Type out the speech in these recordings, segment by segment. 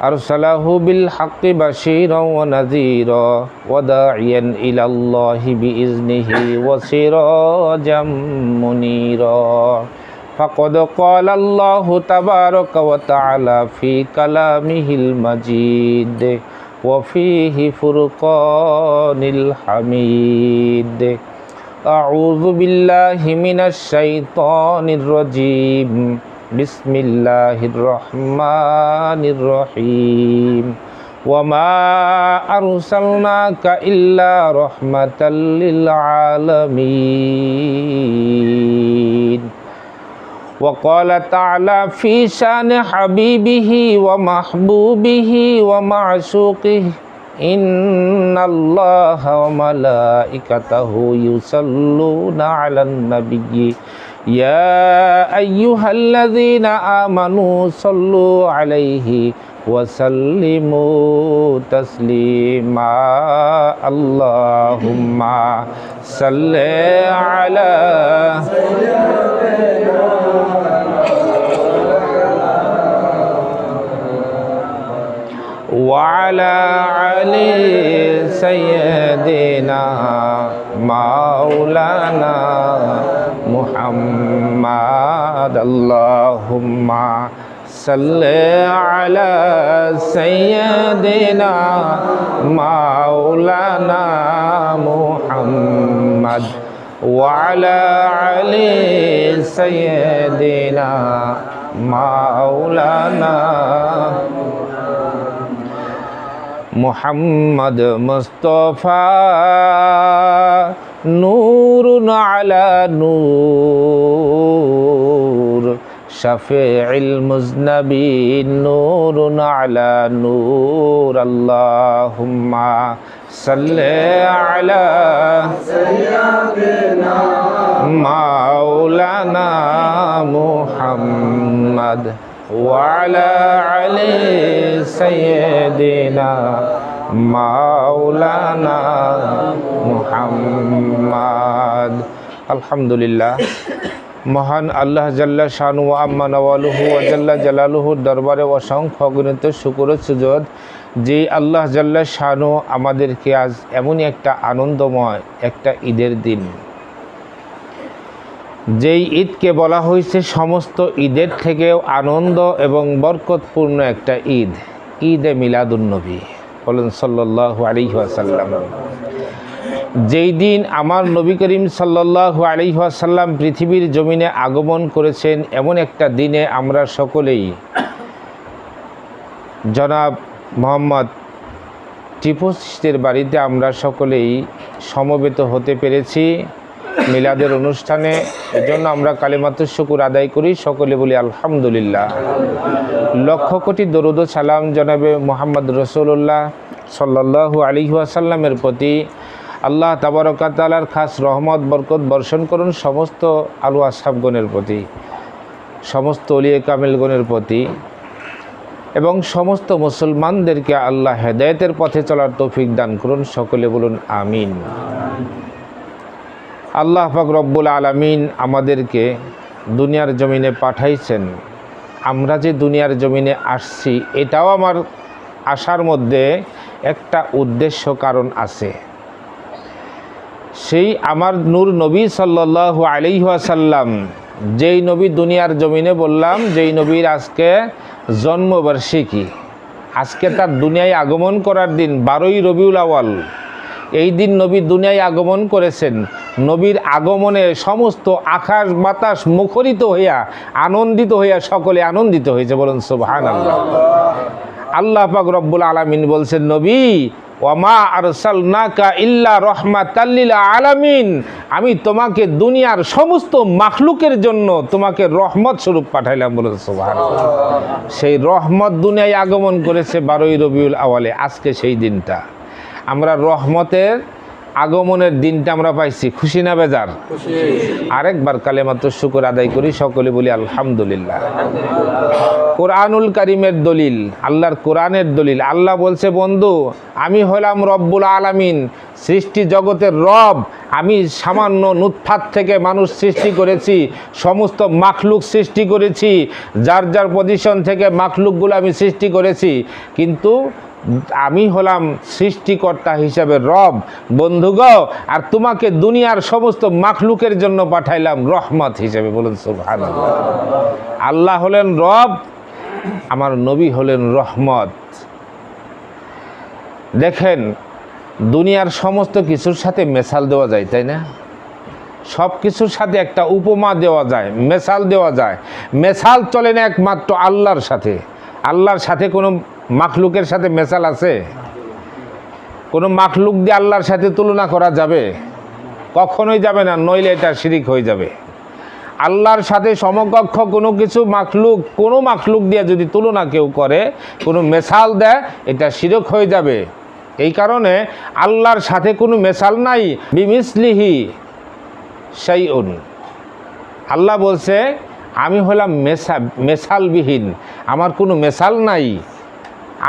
أرسله بالحق بشيرا ونذيرا وداعيا إلى الله بإذنه وسراجا منيرا فقد قال الله تبارك وتعالى في كلامه المجيد وفيه فرقان الحميد أعوذ بالله من الشيطان الرجيم بسم الله الرحمن الرحيم وما أرسلناك إلا رحمة للعالمين وقال تعالى في شان حبيبه ومحبوبه ومعشوقه إن الله وملائكته يصلون على النبي يا أيها الذين آمنوا صلوا عليه وسلموا تسليما اللهم صل على وعلى علي سيدنا مولانا محمد اللهم صل على سيدنا مولانا محمد وعلى علي سيدنا مولانا محمد مصطفى نور على نور شفيع المذنبين نور على نور اللهم صل على سيدنا مولانا محمد وعلى علي سيدنا مولانا محمد الحمد لله মহান আল্লাহ জাল্লা শানু ওয়া আম্মা নওয়ালুহু ওয়া জাল্লা জালালুহুর দরবারে অসংখ্য অগণিত শুকর ও সুজুদ যে আল্লাহ জাল্লা শানু আমাদেরকে আজ এমনই একটা আনন্দময় একটা ঈদের দিন, যেই ঈদকে বলা হয়েছে সমস্ত ঈদের থেকেও আনন্দ এবং বরকতপূর্ণ একটা ঈদ, ঈদে মিলাদুন্নবী বলেন সাল্লাল্লাহু আলাইহি ওয়াসাল্লাম। যেই দিন আমার নবী করিম সাল্লাল্লাহু আলাইহি ওয়াসাল্লাম পৃথিবীর জমিনে আগমন করেছেন, এমন একটা দিনে আমরা সকলেই জনাব মোহাম্মদ টিপু চিশতির বাড়িতে আমরা সকলেই সমবেত হতে পেরেছি মিলাদের অনুষ্ঠানে। এজন্য আমরা কালিমাতুশ শুকুর আদায় করি, সকলে বলি আলহামদুলিল্লাহ। লক্ষ কোটি দরুদ ও সালাম জনাবে মুহাম্মদ রাসূলুল্লাহ সাল্লাল্লাহু আলাইহি ওয়াসাল্লামের প্রতি আল্লাহ তাবারক ওয়া তাআলার খাস রহমত বরকত বর্ষণ করুন সমস্ত আলু আসহাবগণের প্রতি, সমস্ত ওলিয়ে কামিলগণের প্রতি এবং সমস্ত মুসলমানদেরকে আল্লাহ হেদায়েতের পথে চলার তৌফিক দান করুন, সকলে বলুন আমিন। আল্লাহ পাক রব্বুল আলামিন আমাদেরকে দুনিয়ার জমিনে পাঠাইছেন। আমরা যে দুনিয়ার জমিনে আসছি এটাও আমার আসার মধ্যে একটা উদ্দেশ্য কারণ আছে। সেই আমার নূর নবী সাল্লাল্লাহু আলাইহি ওয়াসাল্লাম, যেই নবী দুনিয়ার জমিনে বললাম, যেই নবীর আজকে জন্মবার্ষিকী, আজকে তার দুনিয়ায় আগমন করার দিন 12ই রবিউল আউয়াল। এই দিন নবী দুনিয়ায় আগমন করেছেন। নবীর আগমনে সমস্ত আকাশ বাতাস মুখরিত হইয়া আনন্দিত হইয়া সকলে আনন্দিত হয়েছে, বলুন সুবহানাল্লাহ। আল্লাহ পাক রব্বুল আলামিন বলছেন, নবী ওয়ামা আরসালনাকা ইল্লা রাহমাতাল লিল আলামিন, আমি তোমাকে দুনিয়ার সমস্ত মাখলুকের জন্য তোমাকে রহমত স্বরূপ পাঠাইলাম, বলুন সুবহানাল্লাহ। সেই রহমত দুনিয়ায় আগমন করেছে 12ই রবিউল আউয়ালে, আজকে সেই দিনটা। আমরা রহমতের আগমনের দিনটা আমরা পাইছি, খুশি না বেজার? আরেকবার কালেমাত শুকর আদায় করি, সকলে বলি আলহামদুলিল্লাহ। কোরআনুল কারিমের দলিল, আল্লাহর কোরআনের দলিল। আল্লাহ বলছে, বন্ধু আমি হলাম রব্বুল আলামিন, সৃষ্টি জগতের রব। আমি সামান্য নুতফাত থেকে মানুষ সৃষ্টি করেছি, সমস্ত মাখলুক সৃষ্টি করেছি, যার যার পজিশন থেকে মাখলুকগুলো আমি সৃষ্টি করেছি, কিন্তু আমি হলাম সৃষ্টিকর্তা হিসাবে রব। বন্ধুগো, আর তোমাকে দুনিয়ার সমস্ত মাখলুকের জন্য পাঠাইলাম রহমত হিসেবে। বলুন সুবহানাল্লাহ। আল্লাহ হলেন রব, আমার নবী হলেন রহমত। দেখেন, দুনিয়ার সমস্ত কিছুর সাথে মেসাল দেওয়া যায়, তাই না? সব কিছুর সাথে একটা উপমা দেওয়া যায়, মেসাল দেওয়া যায়। মেসাল চলে না একমাত্র আল্লাহর সাথে। আল্লাহর সাথে কোনো মাখলুকের সাথে মেসাল আছে? কোনো মাখলুক দিয়ে আল্লাহর সাথে তুলনা করা যাবে? কখনোই যাবে না, নইলে এটা শিরিক হয়ে যাবে। আল্লাহর সাথে সমকক্ষ কোনো কিছু মাখলুক, কোনো মাখলুক দিয়ে যদি তুলনা কেউ করে, কোনো মেসাল দেয়, এটা শিরক হয়ে যাবে। এই কারণে আল্লাহর সাথে কোনো মেসাল নাই। বিমিসলিহি শাইউন, আল্লাহ বলছে আমি হলাম মেসালবিহীন, আমার কোনো মেসাল নাই।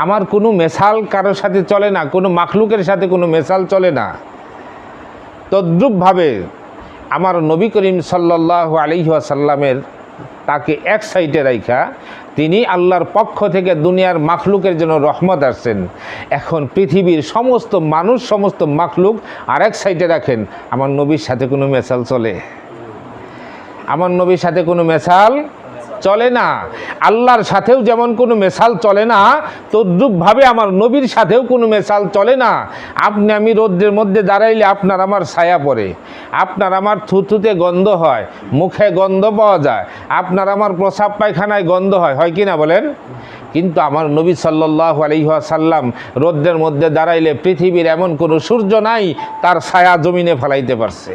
আমার কোনো মেসাল কারোর সাথে চলে না, কোনো মাখলুকের সাথে কোনো মেসাল চলে না। তদ্রূপভাবে আমার নবী করিম সাল্লাল্লাহু আলাইহি ওয়াসাল্লামের তাকে এক সাইডে রাইখা তিনি আল্লাহর পক্ষ থেকে দুনিয়ার মাখলুকের জন্য রহমত আসছেন। এখন পৃথিবীর সমস্ত মানুষ, সমস্ত মাখলুক আর এক সাইডে রাখেন, আমার নবীর সাথে কোনো মেসাল চলে? আমার নবীর সাথে কোনো মেসাল চলে না। আল্লাহর সাথেও যেমন কোনো মেসাল চলে না, তদ্রূপভাবে আমার নবীর সাথেও কোনো মেসাল চলে না। আপনি আমি রৌদ্রের মধ্যে দাঁড়াইলে আপনার আমার ছায়া পড়ে, আপনার আমার থুথুতে গন্ধ হয়, মুখে গন্ধ পাওয়া যায়, আপনার আমার প্রসাব পায়খানায় গন্ধ হয়, হয় কি না বলেন? কিন্তু আমার নবী সাল্লাল্লাহু আলাইহি ওয়াসাল্লাম রৌদ্রের মধ্যে দাঁড়াইলে পৃথিবীর এমন কোনো সূর্য নাই তার ছায়া জমিনে ফেলাইতে পারছে।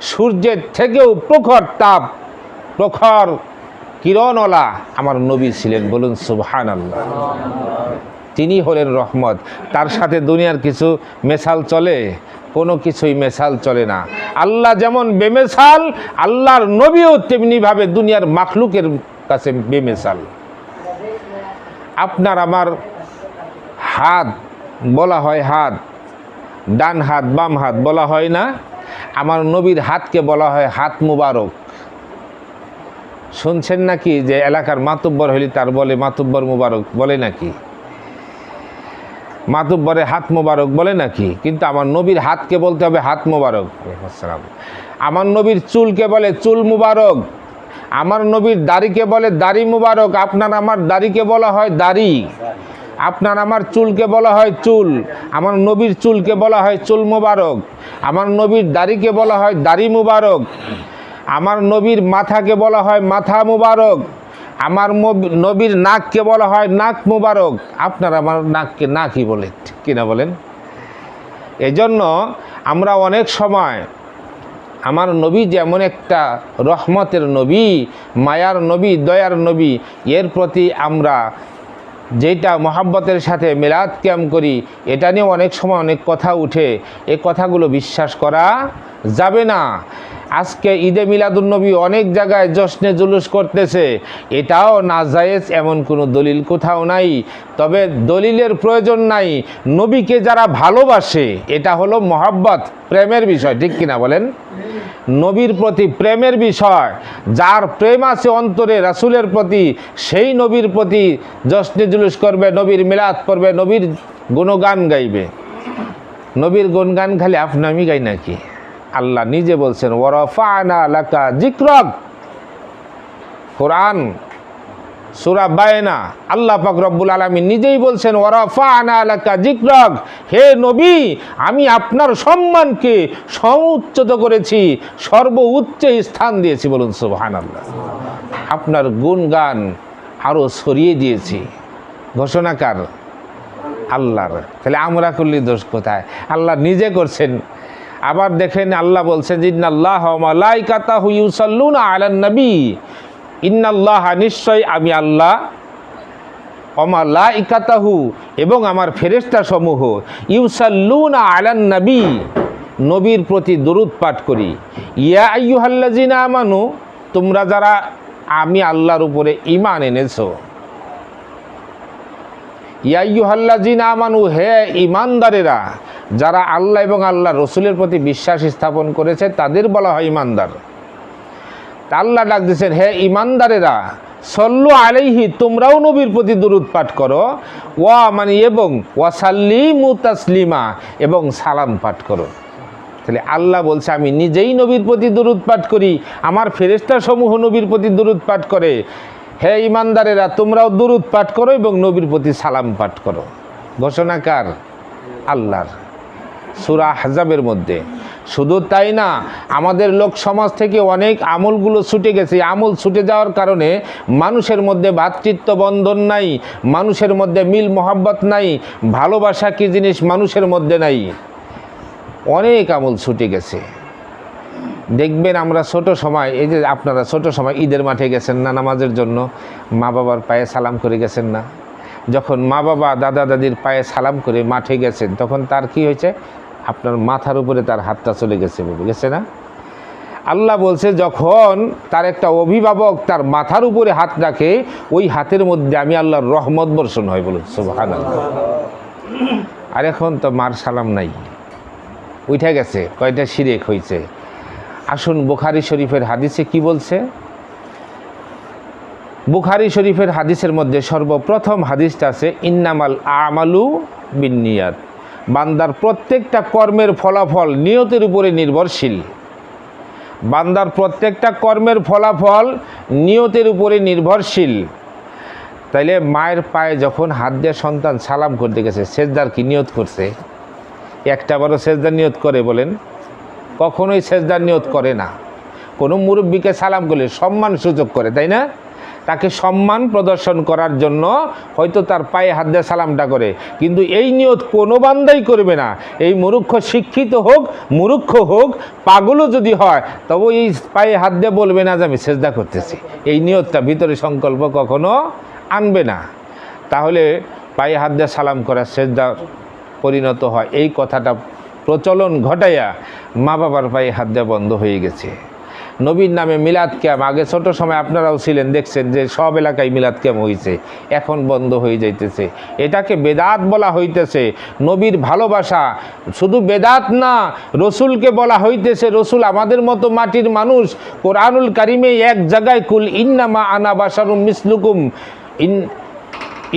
সূর্যের থেকেও প্রখর তাপ, প্রখর কিরণওয়ালা আমার নবী ছিলেন। বলুন সুবহানাল্লাহ। তিনি হলেন রহমত। তার সাথে দুনিয়ার কিছু মেসাল চলে? কোনো কিছুই মেসাল চলে না। আল্লাহ যেমন বেমেসাল, আল্লাহর নবীও তেমনিভাবে দুনিয়ার মাখলুকের কাছে বেমেসাল। আপনার আমার হাত বলা হয় হাত, ডান হাত বাম হাত বলা হয় না? আমার নবীর হাতকে বলা হয় হাত মুবারক। শুনছেন নাকি যে এলাকার মাতুব্বর হইলে তার বলে মাতুব্বর মুবারক বলে নাকি? মাতুব্বরে হাত মুবারক বলে নাকি? কিন্তু আমার নবীর হাতকে বলতে হবে হাত মুবারক। আমার নবীর চুলকে বলে চুল মুবারক। আমার নবীর দাড়িকে বলে দাড়ি মুবারক। আপনার আমার দাড়িকে বলা হয় দাড়ি, আপনার আমার চুলকে বলা হয় চুল। আমার নবীর চুলকে বলা হয় চুল মুবারক। আমার নবীর দাড়িকে বলা হয় দাড়ি মুবারক। আমার নবীর মাথাকে বলা হয় মাথা মুবারক। আমার নবীর নাককে বলা হয় নাক মুবারক। আপনার আমার নাককে নাকই বলে, ঠিক কিনা বলেন? এজন্য আমরা অনেক সময় আমার নবী যেমন একটা রহমতের নবী, মায়ার নবী, দয়ার নবী, এর প্রতি আমরা যেটা মহাব্বতের সাথে মিলাদ কিয়াম করি, এটা নিয়ে অনেক সময় অনেক কথা উঠে। এই কথাগুলো বিশ্বাস করা যাবে না। আজকে ঈদে মিলাদুন্নবী অনেক জায়গায় জশ্নে জুলুস করতেছে, এটাও নাজায়েজ এমন কোনো দলিল কোথাও নাই। তবে দলিলের প্রয়োজন নাই। নবীকে যারা ভালোবাসে, এটা হলো মহাব্বত, প্রেমের বিষয়, ঠিক কিনা বলেন? নবীর প্রতি প্রেমের বিষয়। যার প্রেম আছে অন্তরে রাসূলের প্রতি, সেই নবীর প্রতি জশ্নে জুলুস করবে, নবীর মিলাদ করবে, নবীর গুণগান গাইবে। নবীর গুণগান খালি আপনি আমি গাই নাকি? আল্লাহ নিজে বলছেন ওয়ারাফা'না লাকা যিকরাক। কোরআন সূরা বায়না, আল্লাহ পাক রব্বুল আলামিন নিজেই বলছেন ওয়ারাফা'না লাকা যিকরাক, হে নবী আমি আপনার সম্মানকে সর্বোচ্চত করেছি, সর্বোচ্চ স্থান দিয়েছি। বলুন সুবহানাল্লাহ। আপনার গুণগান আরও ছড়িয়ে দিয়েছি। ঘোষণাকার আল্লাহর, তাহলে আমরা করলে দোষ কোথায়? আল্লাহ নিজে করছেন। আবার দেখেন আল্লাহ বলছেন ইন্নাল্লাহা ওয়া মালাইকাতাহু ইউসাল্লুনা আলান নবী, ইন্নাল্লাহ নিশ্চয় আমি আল্লাহ, ওয়া মালাইকাতাহু এবং আমার ফেরেশতা সমূহ, ইউসাল্লুনা আলান নবী নবীর প্রতি দরুদ পাঠ করি। ইয়া আইয়ুহাল্লাযিনা আমানু, তোমরা যারা আমি আল্লাহর উপরে ঈমান এনেছো। ইয়া আইয়ুহাল্লাযিনা আমানু, হে ঈমানদারেরা, যারা আল্লাহ এবং আল্লাহ রসুলের প্রতি বিশ্বাস স্থাপন করেছে তাদের বলা হয় ঈমানদার। আল্লাহ ডাক দিয়েছেন, হে ঈমানদারেরা, সল্লু আলাইহি, তোমরাও নবীর প্রতি দরুদ পাঠ করো, ওয়া মানে এবং ওয়াসাল্লিমু তাসলিমা, এবং সালাম পাঠ করো। তাহলে আল্লাহ বলছে আমি নিজেই নবীর প্রতি দরুদ পাঠ করি, আমার ফেরেশতা সমূহ নবীর প্রতি দরুদ পাঠ করে। হে ঈমানদারেরা, তোমরাও দরুদ পাঠ করো এবং নবীর প্রতি সালাম পাঠ করো। ঘোষণা কার? আল্লাহর। সূরা আহজাবের মধ্যে। শুধু তাই না, আমাদের লোক সমাজ থেকে অনেক আমলগুলো ছুটে গেছে। আমল ছুটে যাওয়ার কারণে মানুষের মধ্যে ভ্রাতৃত্ব বন্ধন নাই, মানুষের মধ্যে মিল মোহাব্বত নাই, ভালোবাসা কি জিনিস মানুষের মধ্যে নাই। অনেক আমল ছুটে গেছে। দেখবেন আমরা ছোট সময়, এই যে আপনারা ছোট সময় ঈদের মাঠে গেছেন না নামাজের জন্য, মা বাবার পায়ে সালাম করে গেছেন না? যখন মা বাবা দাদা দাদির পায়ে সালাম করে মাঠে গেছেন, তখন তার কি হয়েছে? আপনার মাথার উপরে তার হাতটা চলে গেছে, গেছে না? আল্লাহ বলছে যখন তার একটা অভিভাবক তার মাথার উপরে হাত রাখে, ওই হাতের মধ্যে আমি আল্লাহর রহমত বর্ষণ হয়। বলুন সুবহানাল্লাহ। আর এখন তো মার সালাম নাই, উঠে গেছে, কয়টা শিরক হয়েছে। আসুন বুখারী শরীফের হাদিসে কি বলছে? বুখারী শরীফের হাদিসের মধ্যে সর্বপ্রথম হাদিসটা আছে, ইন্নামাল আমালু বিন্নিয়াত, বান্দার প্রত্যেকটা কর্মের ফলাফল নিয়তের উপরে নির্ভরশীল। বান্দার প্রত্যেকটা কর্মের ফলাফল নিয়তের উপরে নির্ভরশীল। তাইলে মায়ের পায়ে যখন হাত দিয়ে সন্তান সালাম করতে গেছে, সেজদার কি নিয়ত করছে? একটা বারও সেজদার নিয়ত করে বলেন? কখনোই সেজদার নিয়ত করে না। কোনো মুরব্বীকে সালাম করলে সম্মান সূচক করে, তাই না? তাকে সম্মান প্রদর্শন করার জন্য হয়তো তার পায়ে হাত দিয়ে সালামটা করে, কিন্তু এই নিয়ত কোনো বান্দাই করবে না। এই মূর্খ, শিক্ষিত হোক মূর্খ হোক, পাগলও যদি হয়, তবে এই পায়ে হাত দিয়ে বলবে না যে আমি সেজদা করতেছি। এই নিয়তটা ভিতরে সংকল্প কখনো আনবে না। তাহলে পায়ে হাত দিয়ে সালাম করা সেজদা পরিণত হয়। এই কথাটা প্রচলন ঘটাইয়া মা বাবার পায়ে হাত দেওয়া বন্ধ হয়ে গেছে। নবীর নামে মিলাদ ক্যাম্প, আগে ছোট সময় আপনারাও ছিলেন, দেখছেন যে সব এলাকায় মিলাদ ক্যাম্প হয়েছে, এখন বন্ধ হয়ে যাইতেছে। এটাকে বেদাত বলা হইতেছে। নবীর ভালোবাসা শুধু বেদাত না, রসুলকে বলা হইতেছে রসুল আমাদের মতো মাটির মানুষ। কোরআনুল কারিমে এক জায়গায় কুল ইন্নামা আনা বাশারুম মিসলুকুম,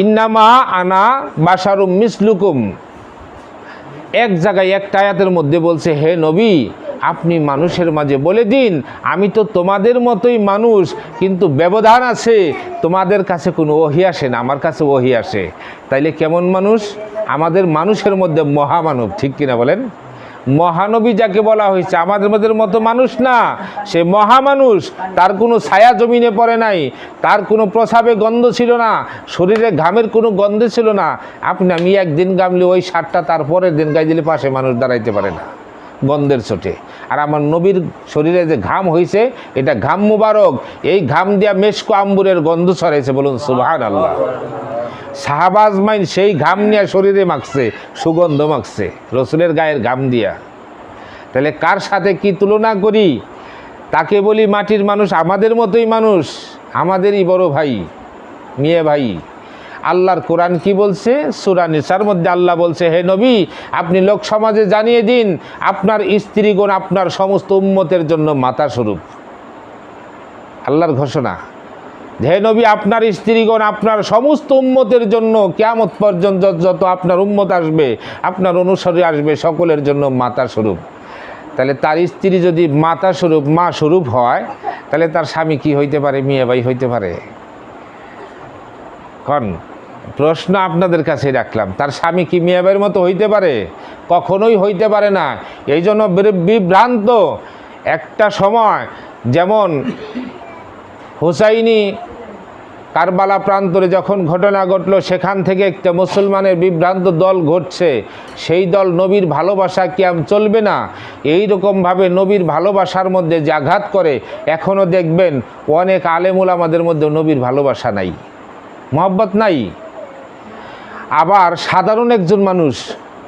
ইন্নামা আনা বাশারুম মিসলুকুম, এক জায়গায় একটা আয়াতের মধ্যে বলছে, হে নবী আপনি মানুষের মাঝে বলে দিন আমি তো তোমাদের মতোই মানুষ, কিন্তু ব্যবধান আছে, তোমাদের কাছে কোনো ওহী আসে না, আমার কাছে ওহী আসে। তাইলে কেমন মানুষ? আমাদের মানুষের মধ্যে মহামানব, ঠিক কিনা বলেন? মহানবী যাকে বলা হয়েছে আমাদের মতো মানুষ না, সে মহামানুষ। তার কোনো ছায়া জমিনে পড়ে নাই, তার কোনো প্রসাবে গন্ধ ছিল না, শরীরে ঘামের কোনো গন্ধ ছিল না। আমি একদিন গামলে ওই সারটা তার পরের দিন গাই দিলে পাশে মানুষ দাঁড়াইতে পারে না গন্ধের চোটে। আর আমার নবীর শরীরে যে ঘাম হয়েছে, এটা ঘাম মুবারক, এই ঘাম দিয়া মেশকো আম্বুরের গন্ধ ছড়াইছে। বলুন সুবহানাল্লাহ। সাহাবা আজমাইন সেই ঘাম নিয়ে শরীরে মাখছে, সুগন্ধ মাখছে রসুলের গায়ের ঘাম দিয়া। তাহলে কার সাথে কি তুলনা করি? তাকে বলি মাটির মানুষ, আমাদের মতোই মানুষ, আমাদেরই বড় ভাই, মেয়ে ভাই। আল্লাহর কোরআন কি বলছে? সূরা নিসার মধ্যে আল্লাহ বলছে, হে নবী আপনি লোক সমাজে জানিয়ে দিন আপনার স্ত্রীগণ আপনার সমস্ত উম্মতের জন্য মাতা স্বরূপ। আল্লাহর ঘোষণা, হে নবী আপনার স্ত্রীগণ আপনার সমস্ত উম্মতের জন্য কিয়ামত পর্যন্ত যত আপনার উম্মত আসবে, আপনার অনুসারী আসবে, সকলের জন্য মাতা স্বরূপ। তাহলে তার স্ত্রী যদি মাতা স্বরূপ, মা স্বরূপ হয়, তাহলে তার স্বামী কি হইতে পারে? মেয়ে ভাই হইতে পারে? কন প্রশ্ন আপনাদের কাছে রাখলাম, তার স্বামী কি মেয়ে ভাইয়ের মতো হইতে পারে? কখনোই হইতে পারে না। এই জন্য বিভ্রান্ত। একটা সময় যেমন হুসাইনি কারবালা প্রান্তরে যখন ঘটনা ঘটলো, সেখান থেকে একটা মুসলমানের বিভ্রান্ত দল ঘটছে, সেই দল নবীর ভালোবাসা কিয়াম চলবে না, এই রকমভাবে নবীর ভালোবাসার মধ্যে যে আঘাত করে। এখনও দেখবেন অনেক আলেমুল আমাদের মধ্যে নবীর ভালোবাসা নাই, মহব্বত নাই। আবার সাধারণ একজন মানুষ,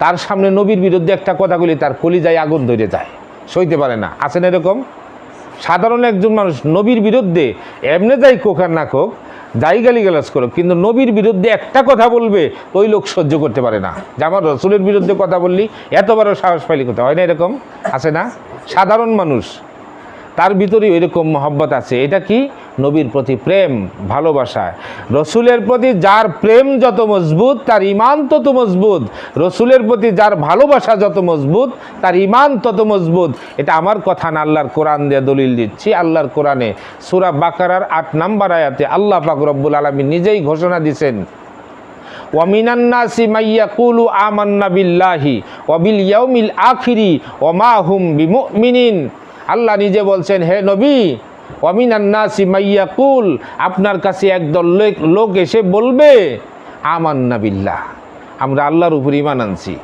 তার সামনে নবীর বিরুদ্ধে একটা কথা বলি তার কলিজায় আগুন ধরে যায়, সইতে পারে না। আছেন এরকম? সাধারণ একজন মানুষ নবীর বিরুদ্ধে এমনি যাই কোক আর না কোক, যাই গালিগালাজ করুক, কিন্তু নবীর বিরুদ্ধে একটা কথা বলবে ওই লোক সহ্য করতে পারে না। যে আমার রসুলের বিরুদ্ধে কথা বললি এত বড় সাহস পাইলি কথা হয় না, এরকম আছে না? সাধারণ মানুষ, তার ভিতরে এরকম মহব্বত আছে। এটা কি? নবীর প্রতি প্রেম, ভালোবাসা। রসুলের প্রতি যার প্রেম যত মজবুত তার ইমান তত মজবুত, রসুলের প্রতি যার ভালোবাসা যত মজবুত তার ইমান তত মজবুত। এটা আমার কথা না, আল্লাহর কোরআন দিয়ে দলিল দিচ্ছি। আল্লাহর কোরআনে সূরা বাকারার 8 নম্বর আয়াতে আল্লাহ পাক রব্বুল আলামিন নিজেই ঘোষণা দিয়েছেন, ওয়া মিনান নাসি মাইয়াকুলু আমান্না বিল্লাহি ওয়া বিল ইয়াউমিল আখিরি ওয়া মা হুম বিমুমিনিন। আল্লাহ নিজে বলছেন, হে নবী, ওয়া মিনান নাসি মাইয়াকুল, আপনার কাছে একদল লোক এসে বলবে আমান্না বিল্লাহ, আমরা আল্লাহর উপর ঈমান আনছি,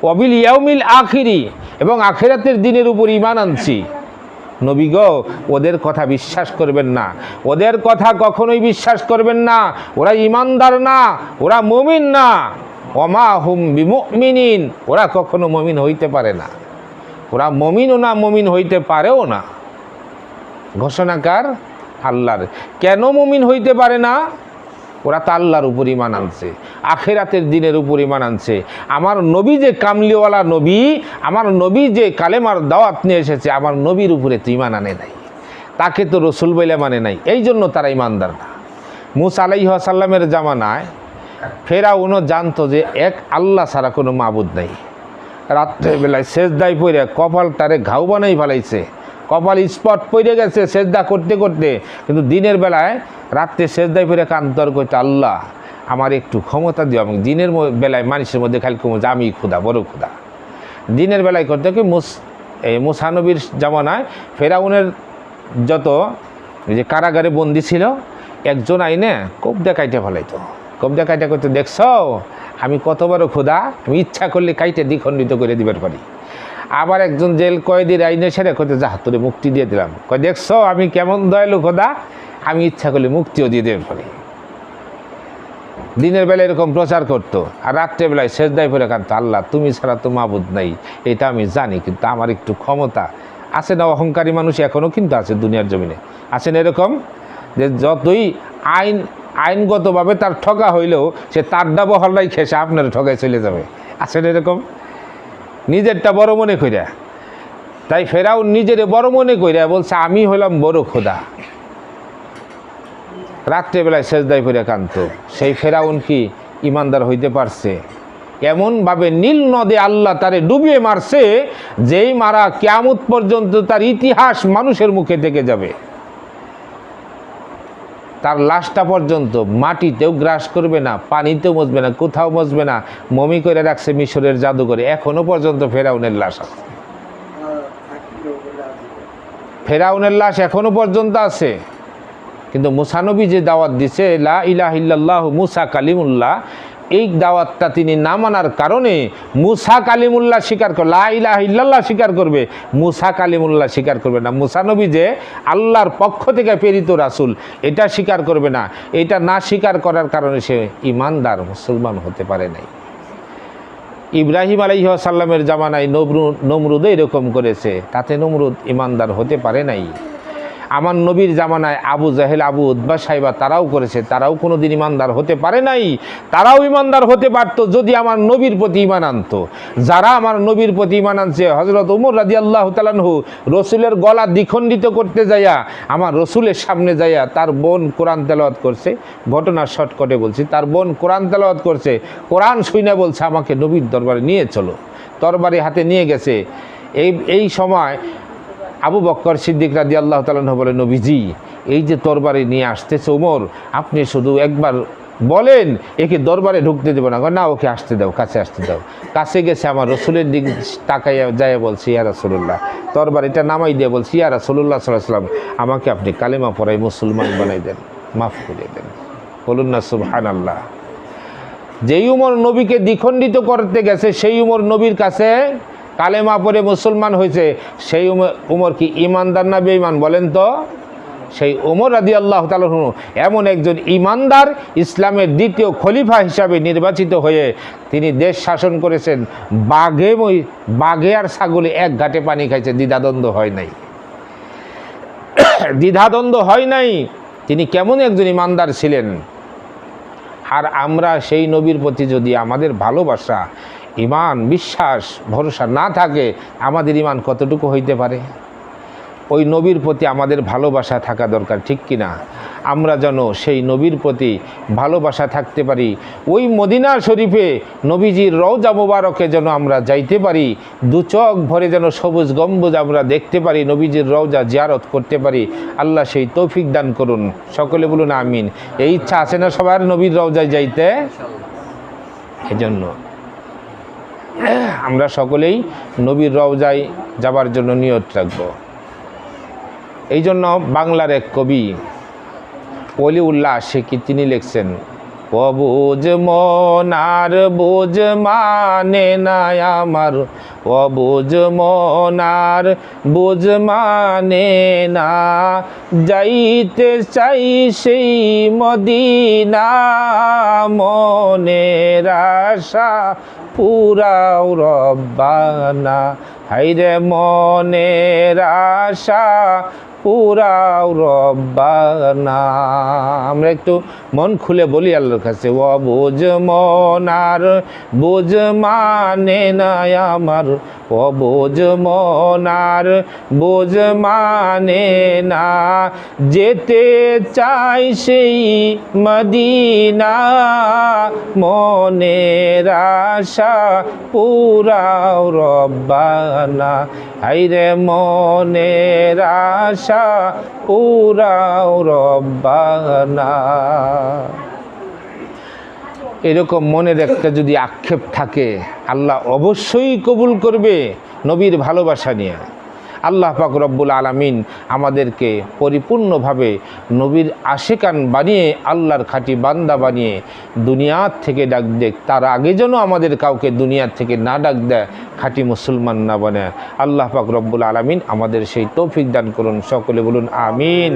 ওয়া বিল ইয়াউমিল আখিরি, এবং আখিরাতের দিনের উপর ঈমান আনছি। নবী গো, ওদের কথা বিশ্বাস করবেন না, ওদের কথা কখনোই বিশ্বাস করবেন না। ওরা ঈমানদার না, ওরা মুমিন না। ওয়া মা হুম বিমুমিনিন, ওরা কখনো মুমিন হইতে পারে না। ওরা মুমিনও না, মুমিন হইতে পারেও না। ঘোষণাকার আল্লাহর। কেন মুমিন হইতে পারে না? ওরা তো আল্লাহর উপর ঈমান আনছে, আখিরাতের দিনের উপর ঈমান আনছে। আমার নবী যে কামলিওয়ালা নবী, আমার নবী যে কালেমার দাওয়াত নিয়ে এসেছে, আমার নবীর উপরে তো ঈমান আনে নাই, তাকে তো রসুল বলে মানে নাই, এই জন্য তারা ঈমানদার না। মূসা আলাইহিস সালামের জামানায় ফেরাউনও জানতো যে এক আল্লাহ ছাড়া কোনো মাবুদ নাই। রাত্রেবেলায় সেজদায় পড়ে কপালটারে ঘাউ বানাই ফেলাইছে, কপাল স্পট পড়ে গেছে সেজদা করতে করতে। কিন্তু দিনের বেলায় রাত্রে সেজদায় পড়ে কান্তর করতে, আল্লাহ আমার একটু ক্ষমতা দিও। আমি দিনের বেলায় মানুষের মধ্যে খালি কমে যে আমি ক্ষুধা, বড় ক্ষুধা। দিনের বেলায় করতে কি মূসা নবীর জামানায় ফেরাউনের যত যে কারাগারে বন্দি ছিল, একজন আইনে কবদা কাইটে ফেলাইতো। কবদা কাইটা করতে, দেখছ আমি কত বড় ক্ষুধা, আমি ইচ্ছা করলে কাইটে দ্বিখণ্ডিত করে দিবার পারি। আবার একজন জেল কয়েদির আইনে সেরে করতে, যা তোরে মুক্তি দিয়ে দিলাম। কয়, দেখছ আমি কেমন দয়ালু খোদা, আমি ইচ্ছা করলে মুক্তিও দিয়ে দেবেন পারি। দিনের বেলায় এরকম প্রচার করতো, আর রাত্রেবেলায় সেজদায় পড়ে কাঁদতো, আল্লাহ তুমি ছাড়া তো মাবুদ নাই, এটা আমি জানি, কিন্তু আমার একটু ক্ষমতা আছে। না অহংকারী মানুষ এখনও কিন্তু আছে দুনিয়ার জমিনে, আছেন এরকম, যে যতই আইনগতভাবে তার ঠকা হইলেও সে তার ডাবো হল্লাই খেসে আপনার ঠকায় চলে যাবে। আছেন এরকম, নিজেরটা বড় মনে কইরা। তাই ফেরাউন নিজের বড় মনে কইরা বলছে, আমি হলাম বড় খোদা। রাত্রেবেলায় সেজদায় পড়ে কান্ত। সেই ফেরাউন কি ইমানদার হইতে পারছে? এমনভাবে নীল নদে আল্লাহ তারে ডুবিয়ে মারছে, যেই মারা কিয়ামত পর্যন্ত তার ইতিহাস মানুষের মুখে থেকে যাবে। তার লাশটা পর্যন্ত মাটিতেও গ্রাস করবে না, পানিতেও মজবে না, কোথাও মজবে না। মমি করে রাখছে মিশরের জাদুঘরে, এখনো পর্যন্ত ফেরাউনের লাশ আছে। ফেরাউনের লাশ এখনো পর্যন্ত আছে। কিন্তু মুসা নবী যে দাওয়াত দিছে, লা ইলাহা ইল্লাল্লাহু মুসা কালিমুল্লাহ, এই দাওয়াতটা তিনি না মানার কারণে মুসা কালিমুল্লাহ স্বীকার করবে, লা ইলাহা ইল্লাল্লাহ স্বীকার করবে, মুসা কালিমুল্লাহ স্বীকার করবে না। মুসা নবী যে আল্লাহর পক্ষ থেকে প্রেরিত রাসূল, এটা স্বীকার করবে না। এটা না স্বীকার করার কারণে সে ইমানদার মুসলমান হতে পারে নাই। ইব্রাহিম আলাইহিস সালামের জামানায় নমরুদ এরকম করেছে, তাতে নমরুদ ইমানদার হতে পারে নাই। আমার নবীর জামানায় আবু জাহেল, আবু উতবা, সাইবা তারাও করেছে, তারাও কোনো দিন ইমানদার হতে পারে নাই। তারাও ইমানদার হতে পারত যদি আমার নবীর প্রতি ইমান আনতো। যারা আমার নবীর প্রতি ইমান আনছে, হযরত ওমর রাদিয়াল্লাহু তাআলা আনহু রসুলের গলা দ্বিখণ্ডিত করতে যাইয়া, আমার রসুলের সামনে যাইয়া তার বোন কোরআন তেলাওয়াত করছে। ঘটনার শর্টকটে বলছি, তার বোন কোরআন তেলাওয়াত করছে, কোরআন শুনে বলছে আমাকে নবীর দরবারে নিয়ে চলো। তরবারি হাতে নিয়ে গেছে। এই সময় আবু বকর সিদ্দিক রাদিয়াল্লাহু তাআলা আনহু বলেন, নবীজি এই যে তরবারি নিয়ে আসতেছে ওমর, আপনি শুধু একবার বলেন একে দরবারে ঢুকতে দেবো না। না, ওকে আসতে দাও, কাছে আসতে দাও। কাছে গেছে, আমার রসুলের দিক তাকাইয়া যায় বলছে, ইয়া রাসূলুল্লাহ, তরবারিটা নামাই দিয়ে বলছি, ইয়া রাসূলুল্লাহ সাল্লাল্লাহু আলাইহি ওয়াসাল্লাম, আমাকে আপনি কালেমা পড়াই মুসলমান বানাই দেন, মাফ করে দেন। বলুন না সুবহানাল্লাহ। যেই উমর নবীকে দ্বিখণ্ডিত করতে গেছে, সেই উমর নবীর কাছে কালেমা পড়ে মুসলমান হয়েছে, সেই উমর কি ইমানদার না বেঈমান বলেন তো? সেই ওমর রাদিয়াল্লাহু তাআলা আনহু এমন একজন ইমানদার, ইসলামের দ্বিতীয় খলিফা হিসাবে নির্বাচিত হয়ে তিনি দেশ শাসন করেছেন। বাঘে আর ছাগলে এক ঘাটে পানি খাইছে, দ্বিধাদ্বন্দ্ব হয় নাই, দ্বিধাদ্বন্দ্ব হয় নাই। তিনি কেমন একজন ইমানদার ছিলেন। আর আমরা সেই নবীর প্রতি যদি আমাদের ভালোবাসা, ইমান, বিশ্বাস, ভরসা না থাকে, আমাদের ইমান কতটুকু হইতে পারে? ওই নবীর প্রতি আমাদের ভালোবাসা থাকা দরকার, ঠিক কিনা? আমরা যেন সেই নবীর প্রতি ভালোবাসা থাকতে পারি। ওই মদিনা শরীফে নবীজির রওজা মুবারকে যেন আমরা যাইতে পারি, দু চোখ ভরে যেন সবুজ গম্বুজ আমরা দেখতে পারি, নবীজির রওজা জিয়ারত করতে পারি। আল্লাহ সেই তৌফিক দান করুন। সকলে বলুন আমিন। এই ইচ্ছা আছে না সবার নবীর রওজায় যাইতে? এজন্য আমরা সকলেই নবীর রওজায় যাবার জন্য নিয়ত রাখব। এই জন্য বাংলার এক কবি ওলিউল্লাহ আশিকি তিনি লিখছেন, অবুঝ মনার বুঝ মানে না আমার, অবুঝ মনার বুঝ মানে না, যাইতে চাই সেই মদিনা, মনের আশা পুরাও রব্বানা, হাইরে মনের আশা পুরাও রব্বানা। আমরা একটু মন খুলে বলি আল্লাহর কাছে, অবুঝ মনার বুঝ মানে না আমার, অবুঝ মনার বুঝ মানে না, যেতে চাই সেই মদিনা, মনের আশা পুরাও রব্বানা, হাইরে মনের আশা পুরাও রব্বানা। এরকম মনের একটা যদি আক্ষেপ থাকে, আল্লাহ অবশ্যই কবুল করবে নবীর ভালোবাসা নিয়ে। আল্লাহ পাক রব্বুল আলামিন আমাদেরকে পরিপূর্ণভাবে নবীর আশিকান বানিয়ে, আল্লাহর খাঁটি বান্দা বানিয়ে দুনিয়ার থেকে ডাক দেখ, তার আগে যেন আমাদের কাউকে দুনিয়ার থেকে না ডাক দেয়, খাঁটি মুসলমান না বানায়। আল্লাহ পাক রব্বুল আলামিন আমাদের সেই তৌফিক দান করুন। সকলে বলুন আমিন।